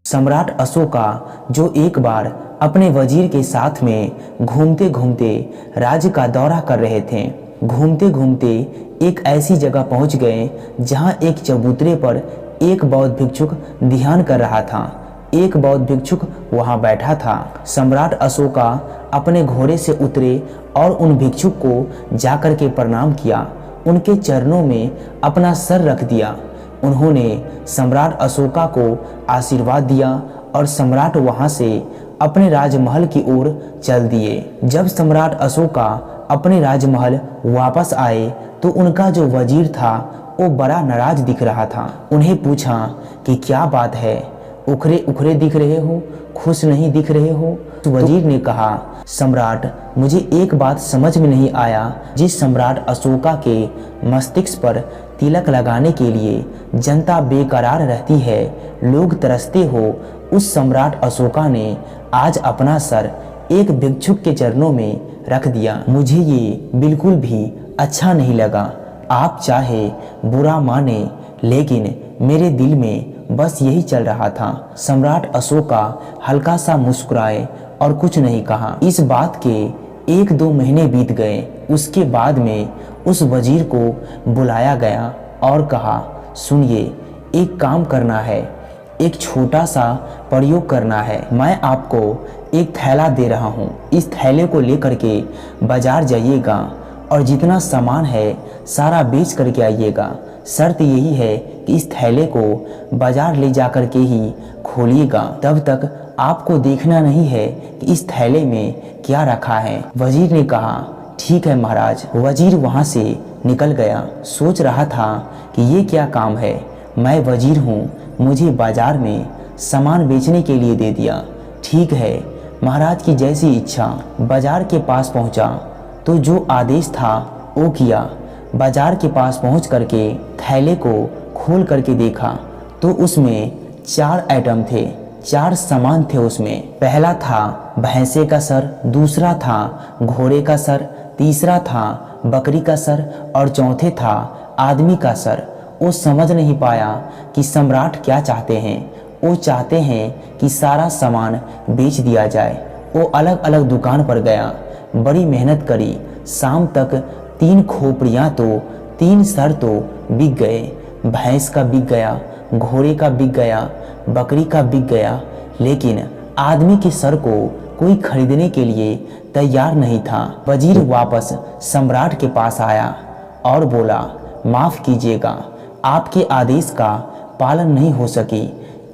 सम्राट अशोका जो एक बार अपने वजीर के साथ में घूमते घूमते राज्य का दौरा कर रहे थे। घूमते घूमते एक ऐसी जगह पहुंच गए जहां एक चबूतरे पर एक बौद्ध भिक्षुक ध्यान कर रहा था। एक बौद्ध भिक्षुक वहां बैठा था। सम्राट अशोका अपने घोड़े से उतरे और उन भिक्षुक को जाकर के प्रणाम किया। उनके चरणों में अपना सर रख दिया। उन्होंने सम्राट अशोका को आशीर्वाद दिया और सम्राट वहां से अपने राजमहल की ओर चल दिए। जब सम्राट अशोका अपने राजमहल वापस आए तो उनका जो वजीर था वो बड़ा नाराज दिख रहा था। उन्हें पूछा कि क्या बात है, उखरे उखरे दिख रहे हो, खुश नहीं दिख रहे हो। तो वजीर ने कहा, सम्राट, मुझे एक बात समझ में नहीं आया। जिस सम्राट अशोका के मस्तिष्क पर तिलक लगाने के लिए जनता बेकरार रहती है, लोग तरसते हो, उस सम्राट अशोका ने आज अपना सर एक भिक्षुक के चरणों में रख दिया। मुझे ये बिल्कुल भी अच्छा नहीं लगा। आप चाहे बुरा माने, लेकिन मेरे दिल में बस यही चल रहा था। सम्राट अशोका हल्का सा मुस्कुराए और कुछ नहीं कहा। इस बात के 1-2 महीने बीत गए। उसके बाद में उस वजीर को बुलाया गया और कहा, सुनिए, एक काम करना है, एक छोटा सा प्रयोग करना है। मैं आपको एक थैला दे रहा हूँ। इस थैले को लेकर के बाजार जाइएगा और जितना सामान है सारा बेच करके आइएगा। शर्त यही है कि इस थैले को बाजार ले जाकर के ही खोलिएगा। तब तक आपको देखना नहीं है कि इस थैले में क्या रखा है। वजीर ने कहा, ठीक है महाराज। वजीर वहाँ से निकल गया। सोच रहा था कि ये क्या काम है, मैं वजीर हूँ, मुझे बाजार में सामान बेचने के लिए दे दिया। ठीक है, महाराज की जैसी इच्छा। बाजार के पास पहुँचा तो जो आदेश था वो किया। बाजार के पास पहुंच करके थैले को खोल करके देखा तो उसमें 4 आइटम थे, 4 सामान थे उसमें। पहला था भैंसे का सर, दूसरा था घोड़े का सर, तीसरा था बकरी का सर और चौथे था आदमी का सर। वो समझ नहीं पाया कि सम्राट क्या चाहते हैं। वो चाहते हैं कि सारा सामान बेच दिया जाए। वो अलग अलग दुकान पर गया, बड़ी मेहनत करी। शाम तक 3 खोपड़ियाँ तो 3 सर तो बिक गए। भैंस का बिक गया, घोड़े का बिक गया, बकरी का बिक गया, लेकिन आदमी के सर को कोई खरीदने के लिए तैयार नहीं था। वजीर वापस सम्राट के पास आया और बोला, माफ़ कीजिएगा, आपके आदेश का पालन नहीं हो सकी।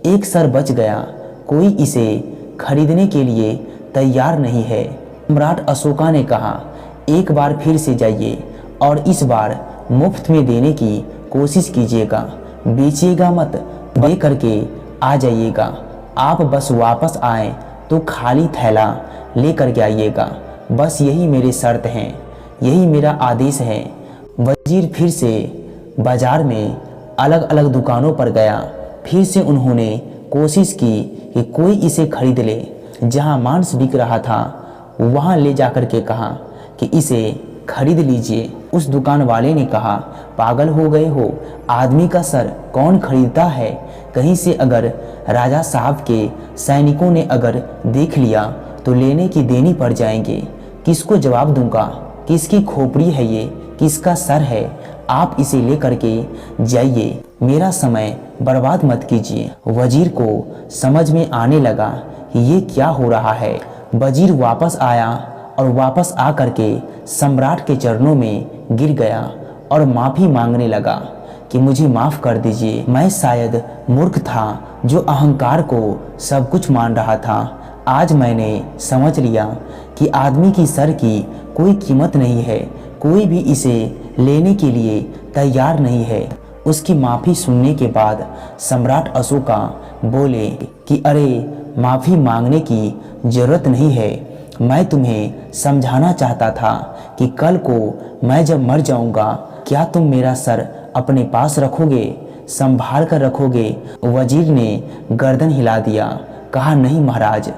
एक सर बच गया, कोई इसे खरीदने के लिए तैयार नहीं है। सम्राट अशोका ने कहा, एक बार फिर से जाइए और इस बार मुफ्त में देने की कोशिश कीजिएगा, बेचिएगा मत, दे करके आ जाइएगा। आप बस वापस आए तो खाली थैला ले करके आइएगा। बस यही मेरे शर्त हैं, यही मेरा आदेश है। वजीर फिर से बाजार में अलग अलग दुकानों पर गया। फिर से उन्होंने कोशिश की कि कोई इसे खरीद ले। जहां मांस बिक रहा था वहां ले जाकर के कहा कि इसे खरीद लीजिए। उस दुकान वाले ने कहा, पागल हो गए हो, आदमी का सर कौन खरीदता है? कहीं से अगर राजा साहब के सैनिकों ने अगर देख लिया तो लेने की देनी पड़ जाएंगे। किसको जवाब दूंगा? किसकी खोपड़ी है ये, किसका सर है? आप इसे ले करके जाइए, मेरा समय बर्बाद मत कीजिए। वजीर को समझ में आने लगा कि ये क्या हो रहा है। वजीर वापस आया और वापस आ करके सम्राट के चरणों में गिर गया और माफ़ी मांगने लगा कि मुझे माफ़ कर दीजिए। मैं शायद मूर्ख था जो अहंकार को सब कुछ मान रहा था। आज मैंने समझ लिया कि आदमी की सर की कोई कीमत नहीं है, कोई भी इसे लेने के लिए तैयार नहीं है। उसकी माफ़ी सुनने के बाद सम्राट अशोका बोले कि अरे, माफ़ी मांगने की ज़रूरत नहीं है। मैं तुम्हें समझाना चाहता था कि कल को मैं जब मर जाऊंगा, क्या तुम मेरा सर अपने पास रखोगे, संभाल कर रखोगे? वजीर ने गर्दन हिला दिया, कहा, नहीं महाराज।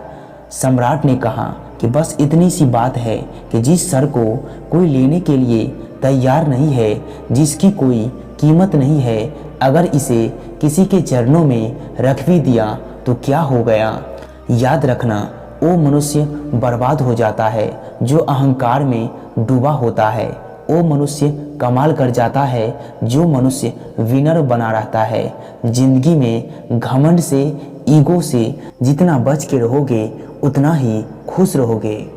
सम्राट ने कहा कि बस इतनी सी बात है कि जिस सर को कोई लेने के लिए तैयार नहीं है, जिसकी कोई कीमत नहीं है, अगर इसे किसी के चरणों में रख भी दिया तो क्या हो गया। याद रखना, वो मनुष्य बर्बाद हो जाता है जो अहंकार में डूबा होता है। वो मनुष्य कमाल कर जाता है जो मनुष्य विनर बना रहता है। जिंदगी में घमंड से, ईगो से जितना बच के रहोगे उतना ही खुश रहोगे।